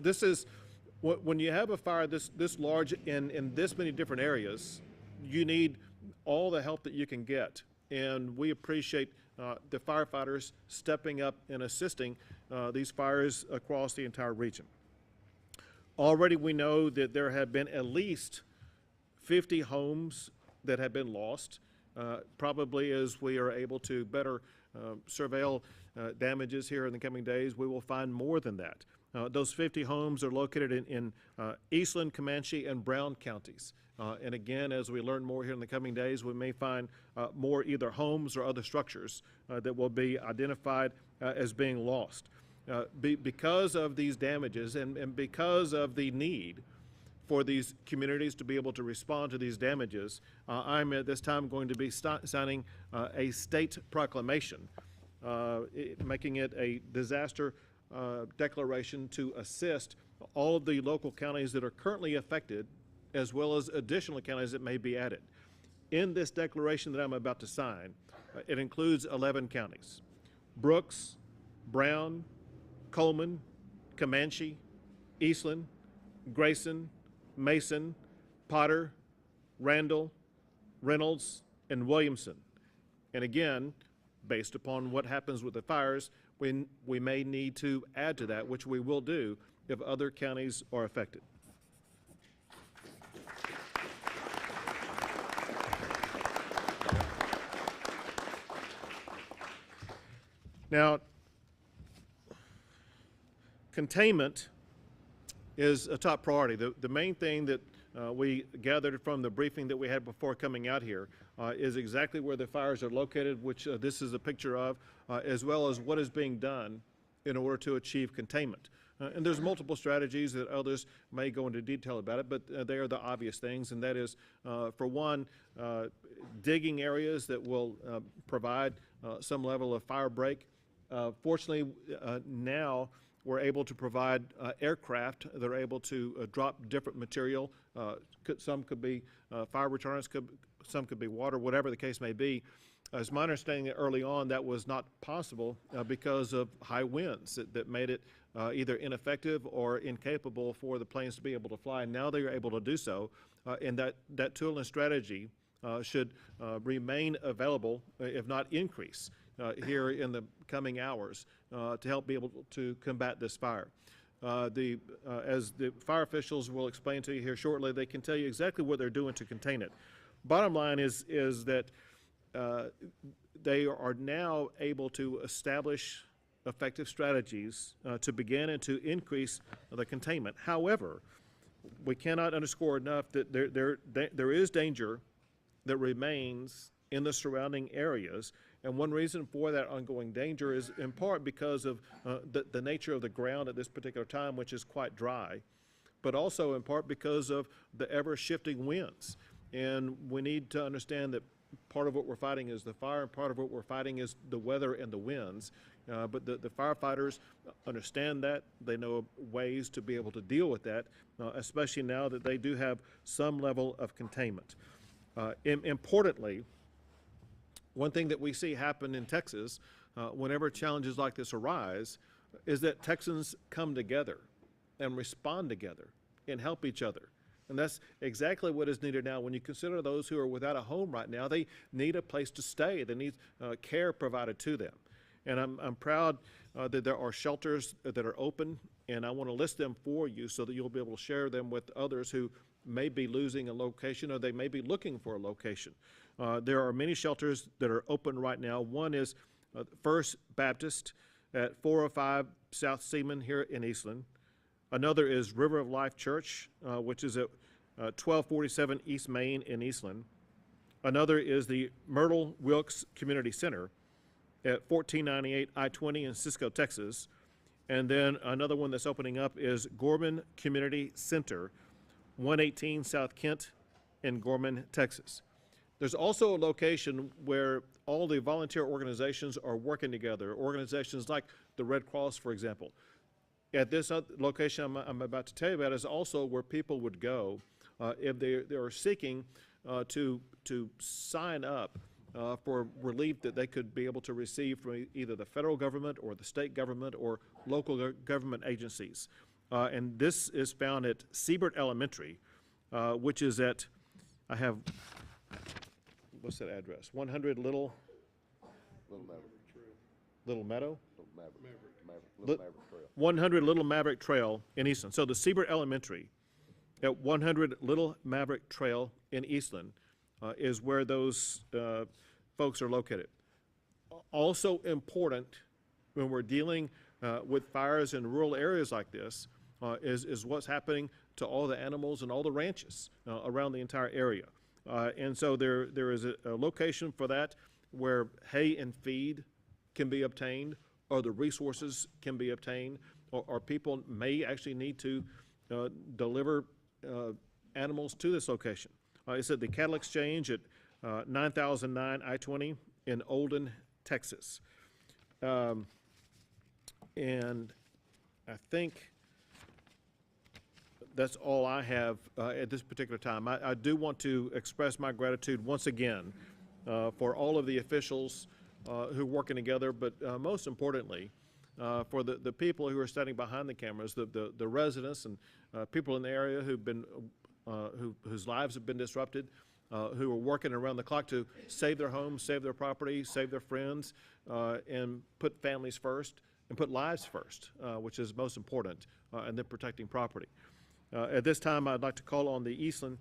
this is when you have a fire this large in this many different areas, you need all the help that you can get, and we appreciate the firefighters stepping up and assisting these fires across the entire region. Already we know that there have been at least 50 homes that have been lost. Probably as we are able to better surveil damages here in the coming days, we will find more than that. Those 50 homes are located in Eastland, Comanche, and Brown counties. And again, as we learn more here in the coming days, we may find more either homes or other structures that will be identified as being lost. Because of these damages and because of the need for these communities to be able to respond to these damages, I'm at this time going to be signing a state proclamation, making it a disaster declaration to assist all of the local counties that are currently affected, as well as additional counties that may be added. In this declaration that I'm about to sign, it includes 11 counties: Brooks, Brown, Coleman, Comanche, Eastland, Grayson, Mason, Potter, Randall, Reynolds, and Williamson. And again, based upon what happens with the fires, we may need to add to that, which we will do if other counties are affected. Now, containment is a top priority. The main thing that we gathered from the briefing that we had before coming out here is exactly where the fires are located, which this is a picture of, as well as what is being done in order to achieve containment. And there's multiple strategies that others may go into detail about it, but they are the obvious things, and that is, for one, digging areas that will provide some level of fire break. Fortunately, now we're able to provide aircraft that are able to drop different material. Some could be fire retardants, some could be water, whatever the case may be. It's my understanding that early on that was not possible because of high winds that made it either ineffective or incapable for the planes to be able to fly. Now they are able to do so, and that tool and strategy should remain available, if not increase, here in the coming hours to help be able to combat this fire. As the fire officials will explain to you here shortly, they can tell you exactly what they're doing to contain it. Bottom line is that they are now able to establish effective strategies to begin and to increase the containment. However, we cannot underscore enough that there is danger that remains in the surrounding areas, and one reason for that ongoing danger is in part because of the nature of the ground at this particular time, which is quite dry, but also in part because of the ever-shifting winds. And we need to understand that part of what we're fighting is the fire, and part of what we're fighting is the weather and the winds. But the firefighters understand that. They know ways to be able to deal with that, especially now that they do have some level of containment. Importantly, one thing that we see happen in Texas whenever challenges like this arise is that Texans come together and respond together and help each other. And that's exactly what is needed now. When you consider those who are without a home right now, they need a place to stay. They need care provided to them. And I'm proud that there are shelters that are open, and I want to list them for you so that you'll be able to share them with others who may be losing a location or they may be looking for a location. There are many shelters that are open right now. One is First Baptist at 405 South Seaman here in Eastland. Another is River of Life Church, which is at 1247 East Main in Eastland. Another is the Myrtle Wilkes Community Center at 1498 I-20 in Cisco, Texas. And then another one that's opening up is Gorman Community Center, 118 South Kent in Gorman, Texas. There's also a location where all the volunteer organizations are working together, organizations like the Red Cross, for example. At this location I'm about to tell you about is also where people would go if they are seeking to sign up for relief that they could be able to receive from either the federal government or the state government or local government agencies. and this is found at Siebert Elementary, which is at, I have, what's that address? 100 Little Meadow? Little Maverick Trail. 100 Little Maverick Trail in Eastland. So the Siebert Elementary at 100 Little Maverick Trail in Eastland is where those folks are located. Also important when we're dealing with fires in rural areas like this is what's happening to all the animals and all the ranches around the entire area. And so there is a location for that where hay and feed can be obtained, or the resources can be obtained, or people may actually need to deliver animals to this location. It's at the Cattle Exchange at 9009 I-20 in Olden, Texas. And I think that's all I have at this particular time. I do want to express my gratitude once again for all of the officials who are working together, but most importantly, for the people who are standing behind the cameras, the residents and people in the area who've been, whose lives have been disrupted, who are working around the clock to save their homes, save their property, save their friends, and put families first and put lives first, which is most important, and then protecting property. At this time, I'd like to call on the Eastland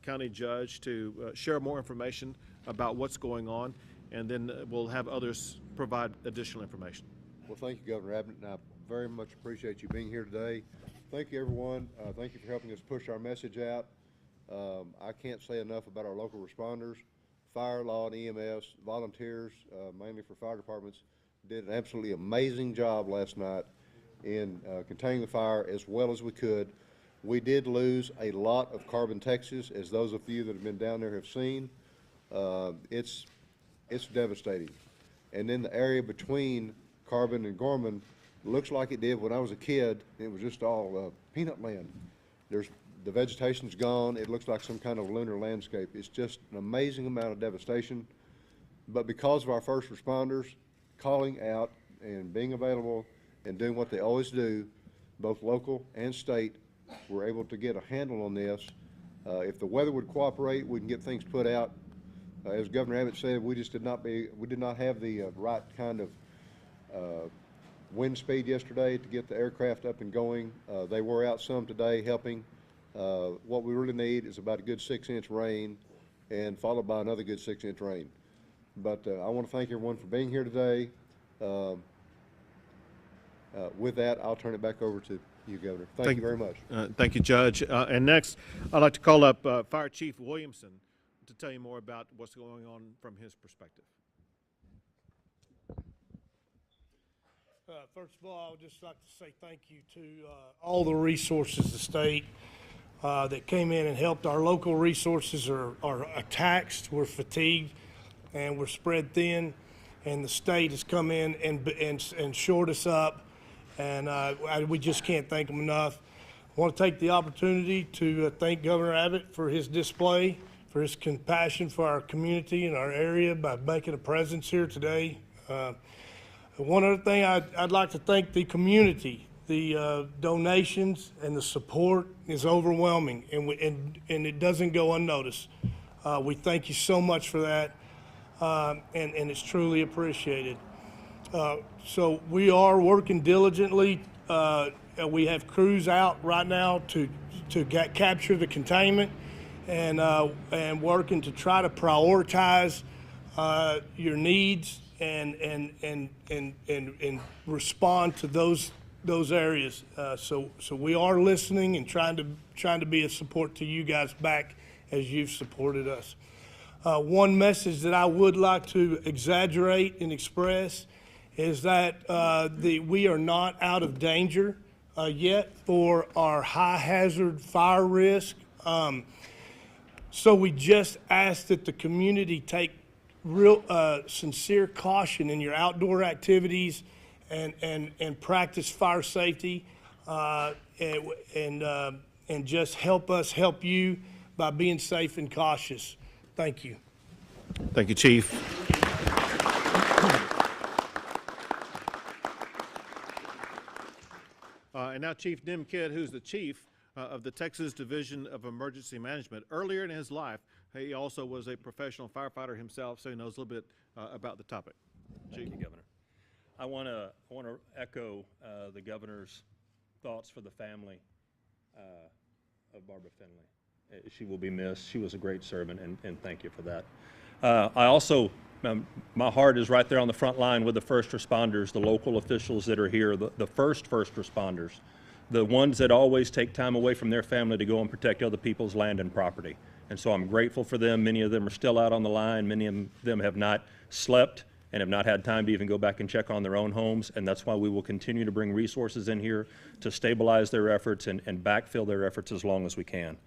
County Judge to share more information about what's going on, and then we'll have others provide additional information. Well, thank you, Governor Abbott, and I very much appreciate you being here today. Thank you, everyone. Thank you for helping us push our message out. I can't say enough about our local responders, fire, law, and EMS, volunteers, mainly for fire departments, did an absolutely amazing job last night in containing the fire as well as we could. We did lose a lot of Carbon, Texas, as those of you that have been down there have seen. It's devastating. And then the area between Carbon and Gorman looks like it did when I was a kid. It was just all peanut land. The vegetation's gone. It looks like some kind of lunar landscape. It's just an amazing amount of devastation. But because of our first responders calling out and being available and doing what they always do, both local and state, we're able to get a handle on this. If the weather would cooperate, we can get things put out. As Governor Abbott said, we did not have the right kind of wind speed yesterday to get the aircraft up and going. They were out some today helping. What we really need is about a good 6-inch rain, and followed by another good 6-inch rain. But I want to thank everyone for being here today. With that, I'll turn it back over to you, Governor. Thank you very much. Thank you, Judge. And next, I'd like to call up Fire Chief Williamson to tell you more about what's going on from his perspective. First of all, I would just like to say thank you to all the resources the state that came in and helped. Our local resources are taxed, we're fatigued, and we're spread thin, and the state has come in and shored us up, and we just can't thank them enough. I want to take the opportunity to thank Governor Abbott for his display, for his compassion for our community and our area by making a presence here today. One other thing, I'd like to thank the community. The donations and the support is overwhelming, and it doesn't go unnoticed. We thank you so much for that, and it's truly appreciated. So we are working diligently. We have crews out right now to capture the containment, and working to try to prioritize your needs and respond to those areas. So we are listening and trying to be a support to you guys back as you've supported us. One message that I would like to exaggerate and express is that we are not out of danger yet for our high hazard fire risk. So we just ask that the community take real sincere caution in your outdoor activities and practice fire safety and just help us help you by being safe and cautious. Thank you. Thank you, Chief. And now Chief Nim Kidd, who's the chief of the Texas Division of Emergency Management. Earlier in his life, he also was a professional firefighter himself, so he knows a little bit about the topic. Thank you, Governor. I want to echo the governor's thoughts for the family of Barbara Finley. She will be missed. She was a great servant, and thank you for that. I also, my heart is right there on the front line with the first responders, the local officials that are here, the first responders, the ones that always take time away from their family to go and protect other people's land and property. And so I'm grateful for them. Many of them are still out on the line. Many of them have not slept and have not had time to even go back and check on their own homes, and that's why we will continue to bring resources in here to stabilize their efforts and backfill their efforts as long as we can.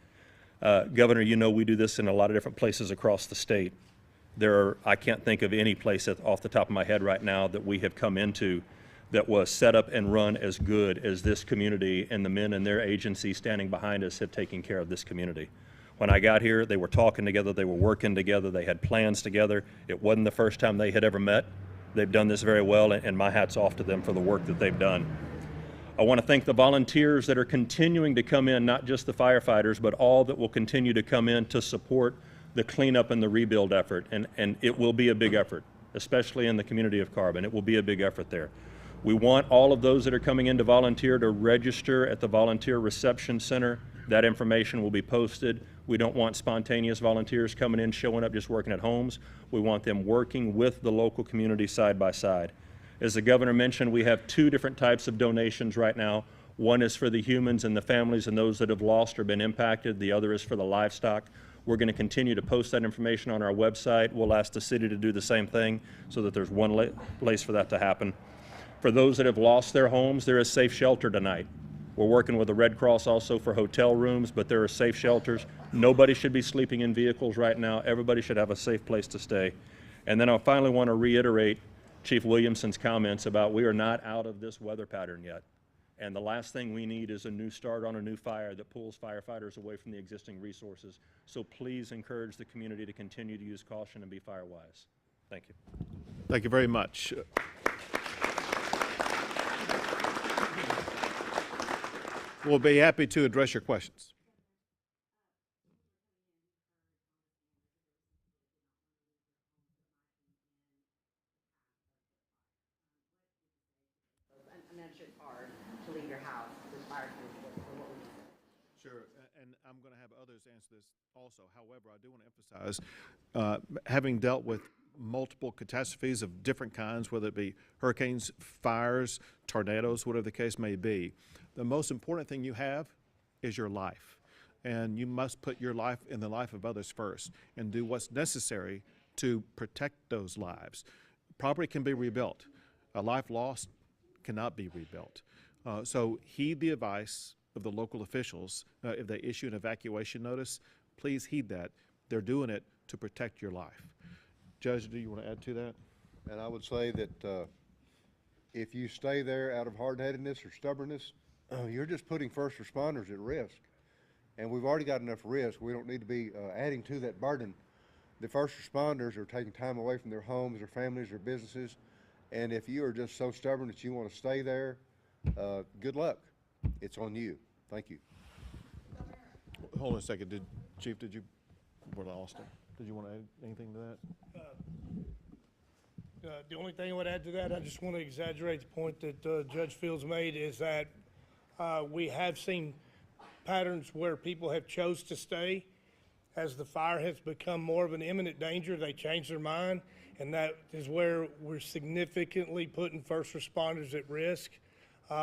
Governor, you know we do this in a lot of different places across the state. I can't think of any place off the top of my head right now that we have come into that was set up and run as good as this community, and the men and their agencies standing behind us have taken care of this community. When I got here, they were talking together, they were working together, they had plans together. It wasn't the first time they had ever met. They've done this very well, and my hat's off to them for the work that they've done. I want to thank the volunteers that are continuing to come in, not just the firefighters, but all that will continue to come in to support the cleanup and the rebuild effort. And it will be a big effort, especially in the community of Carbon. It will be a big effort there. We want all of those that are coming in to volunteer to register at the Volunteer Reception Center. That information will be posted. We don't want spontaneous volunteers coming in, showing up, just working at homes. We want them working with the local community side by side. As the governor mentioned, we have two different types of donations right now. One is for the humans and the families and those that have lost or been impacted. The other is for the livestock. We're going to continue to post that information on our website. We'll ask the city to do the same thing so that there's one place for that to happen. For those that have lost their homes, there is safe shelter tonight. We're working with the Red Cross also for hotel rooms, but there are safe shelters. Nobody should be sleeping in vehicles right now. Everybody should have a safe place to stay. And then I finally want to reiterate Chief Williamson's comments about we are not out of this weather pattern yet. And the last thing we need is a new start on a new fire that pulls firefighters away from the existing resources. So please encourage the community to continue to use caution and be fire wise. Thank you. Thank you very much. We'll be happy to address your questions. I mentioned it's hard to leave your house with fire transport. So what would you say? Sure, and I'm going to have others answer this also. However, I do want to emphasize, having dealt with multiple catastrophes of different kinds, whether it be hurricanes, fires, tornadoes, whatever the case may be, the most important thing you have is your life. And you must put your life in the life of others first and do what's necessary to protect those lives. Property can be rebuilt. A life lost cannot be rebuilt. So heed the advice of the local officials. If they issue an evacuation notice, please heed that. They're doing it to protect your life. Judge, do you want to add to that? And I would say that if you stay there out of hard-headedness or stubbornness, you're just putting first responders at risk. And we've already got enough risk. We don't need to be adding to that burden. The first responders are taking time away from their homes, their families, their businesses. And if you are just so stubborn that you want to stay there, good luck. It's on you. Thank you. Hold on a second. Chief, did you want to add anything to that? The only thing I would add to that, I just want to exaggerate the point that Judge Fields made, is that we have seen patterns where people have chose to stay. As the fire has become more of an imminent danger, they change their mind, and that is where we're significantly putting first responders at risk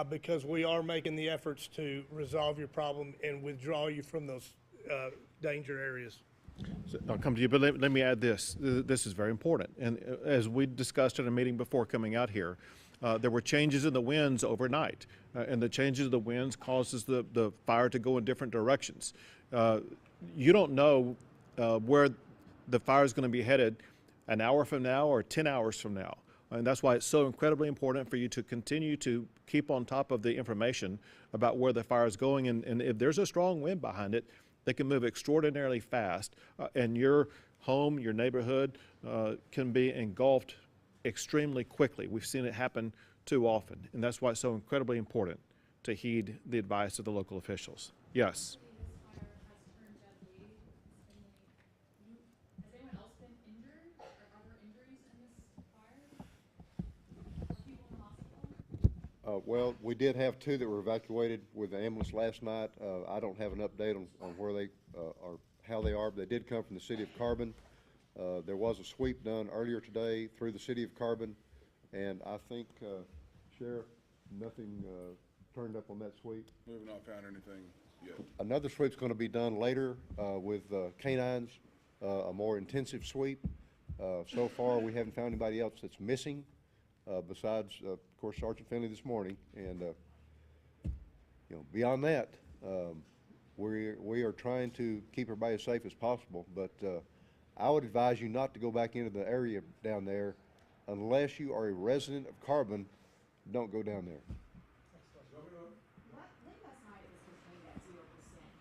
because we are making the efforts to resolve your problem and withdraw you from those danger areas. So I'll come to you, but let me add this. This is very important. And as we discussed in a meeting before coming out here, there were changes in the winds overnight, and the changes of the winds causes the fire to go in different directions. You don't know where the fire is going to be headed an hour from now or 10 hours from now. And that's why it's so incredibly important for you to continue to keep on top of the information about where the fire is going. And if there's a strong wind behind it, they can move extraordinarily fast, and your home, your neighborhood can be engulfed extremely quickly. We've seen it happen too often, and that's why it's so incredibly important to heed the advice of the local officials. Yes. This fire has turned deadly. Has anyone else been injured? Or are there injuries in this fire? Are people in the hospital? Well, we did have two that were evacuated with the ambulance last night. I don't have an update on where they or how they are, but they did come from the city of Carbon. There was a sweep done earlier today through the city of Carbon, and I think, Sheriff, nothing turned up on that sweep. We have not found anything yet. Another sweep's going to be done later with canines, a more intensive sweep. So far, we haven't found anybody else that's missing, besides, of course, Sergeant Finley this morning. And beyond that, we are trying to keep everybody as safe as possible. But I would advise you not to go back into the area down there unless you are a resident of Carbon. Don't go down there. Late last night, it was contained at 0%.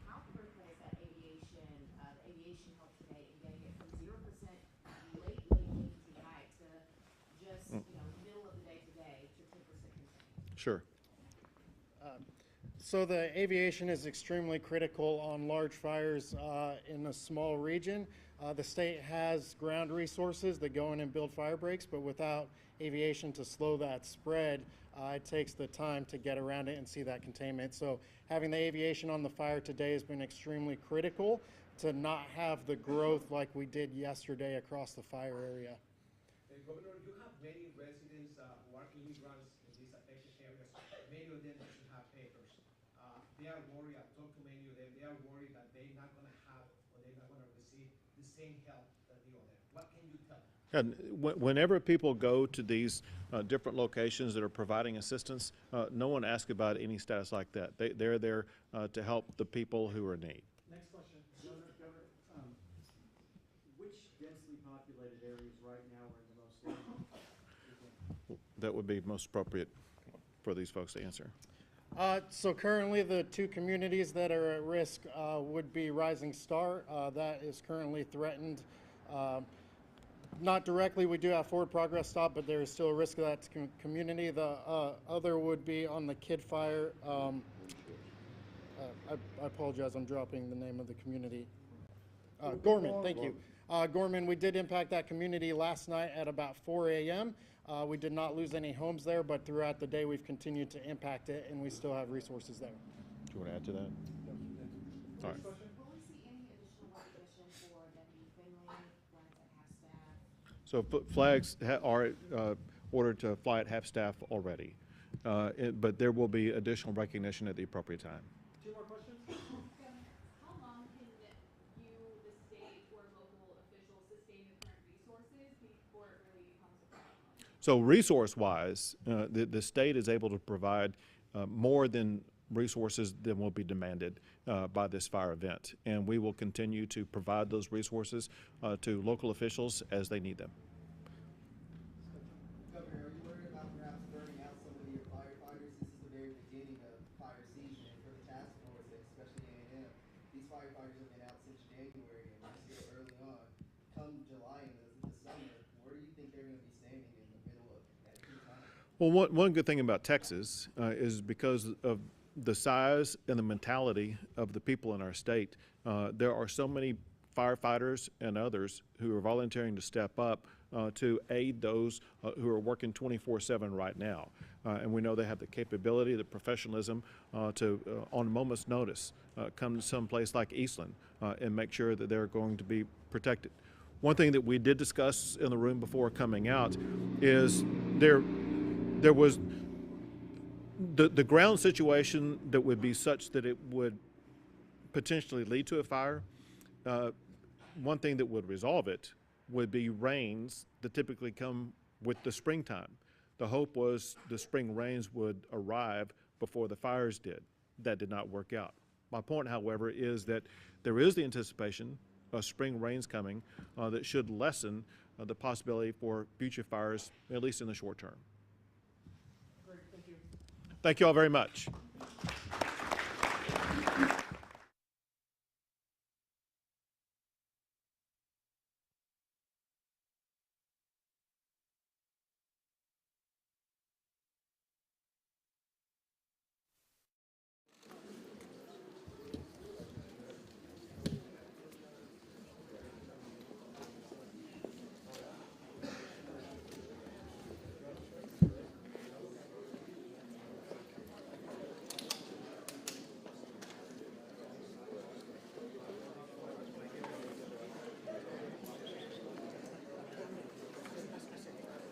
How critical is that aviation, the aviation help today in getting it from 0% late tonight to just, middle of the day today to 10% contained? Sure. So the aviation is extremely critical on large fires in a small region. The state has ground resources that go in and build fire breaks, but without aviation to slow that spread, it takes the time to get around it and see that containment. So having the aviation on the fire today has been extremely critical to not have the growth like we did yesterday across the fire area. Governor, you have many residents who are immigrants in these affected areas. Many of them doesn't have papers. They are worried. I've talked to many of them. They are worried that they're not going to have or they're not going to receive the same help that the other. What can you tell them? And whenever people go to these different locations that are providing assistance, no one asks about any status like that. They're there to help the people who are in need. Next question. Governor, which densely populated areas right now are in the most danger? That would be most appropriate for these folks to answer. So currently the two communities that are at risk would be Rising Star. That is currently threatened. Not directly, we do have forward progress stop, but there is still a risk of that community. The other would be on the Kid Fire. I apologize, I'm dropping the name of the community. Gorman, thank you. Gorman, we did impact that community last night at about 4 a.m. We did not lose any homes there, but throughout the day we've continued to impact it, and we still have resources there. Do you want to add to that? All right. Will we see any additional recognition for Deputy Finley, flags at half staff? So flags are ordered to fly at half staff already, but there will be additional recognition at the appropriate time. Two more questions? How long can you, the state, or local officials sustain the current resources before it really becomes a problem? So resource-wise, the state is able to provide more than resources than will be demanded by this fire event. And we will continue to provide those resources to local officials as they need them. Governor, are you worried about perhaps burning out some of your firefighters? This is the very beginning of fire season, and for the task force, especially A&M, these firefighters have been out since January, and we're still early on. Come July and the summer, where do you think they're going to be standing in the middle of that key time? Well, one good thing about Texas is because of the size and the mentality of the people in our state, there are so many firefighters and others who are volunteering to step up to aid those who are working 24/7 right now. And we know they have the capability, the professionalism to, on a moment's notice, come to some place like Eastland and make sure that they're going to be protected. One thing that we did discuss in the room before coming out is there was the ground situation that would be such that it would potentially lead to a fire. One thing that would resolve it would be rains that typically come with the springtime. The hope was the spring rains would arrive before the fires did. That did not work out. My point, however, is that there is the anticipation of spring rains coming that should lessen the possibility for future fires, at least in the short term. Great, thank you. Thank you all very much.